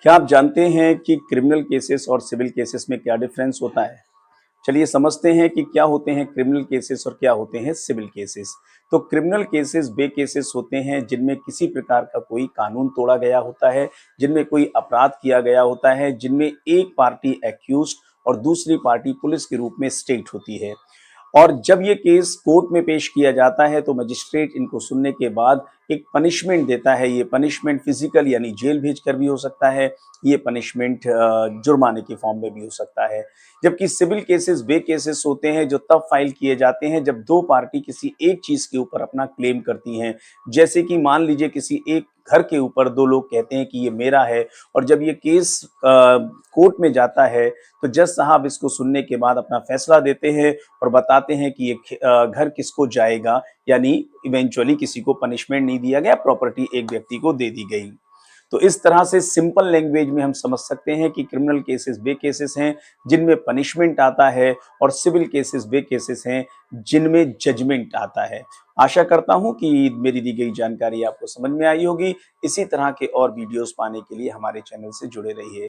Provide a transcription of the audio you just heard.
क्या आप जानते हैं कि क्रिमिनल केसेस और सिविल केसेस में क्या डिफरेंस होता है? चलिए समझते हैं कि क्या होते हैं क्रिमिनल केसेस और क्या होते हैं सिविल केसेस। तो क्रिमिनल केसेस वे केसेस होते हैं जिनमें किसी प्रकार का कोई कानून तोड़ा गया होता है, जिनमें कोई अपराध किया गया होता है, जिनमें एक पार्टी एक्यूज्ड और दूसरी पार्टी पुलिस के रूप में स्टेट होती है। और जब ये केस कोर्ट में पेश किया जाता है तो मजिस्ट्रेट इनको सुनने के बाद एक पनिशमेंट देता है। ये पनिशमेंट फिजिकल यानी जेल भेजकर भी हो सकता है, ये पनिशमेंट जुर्माने के फॉर्म में भी हो सकता है। जबकि सिविल केसेस वे केसेस होते हैं जो तब फाइल किए जाते हैं जब दो पार्टी किसी एक चीज के ऊपर अपना क्लेम करती हैं। जैसे कि मान लीजिए किसी एक घर के ऊपर दो लोग कहते हैं कि ये मेरा है, और जब ये केस कोर्ट में जाता है तो जज साहब इसको सुनने के बाद अपना फैसला देते हैं और बताते हैं कि ये घर किसको जाएगा, यानी इवेंचुअली किसी को पनिशमेंट नहीं दिया गया, प्रॉपर्टी एक व्यक्ति को दे दी गई। तो इस तरह से सिंपल लैंग्वेज में हम समझ सकते हैं कि क्रिमिनल केसेस वे केसेस हैं जिनमें पनिशमेंट आता है, और सिविल केसेस वे केसेस हैं जिनमें जजमेंट आता है। आशा करता हूं कि मेरी दी गई जानकारी आपको समझ में आई होगी। इसी तरह के और वीडियोस पाने के लिए हमारे चैनल से जुड़े रहिए।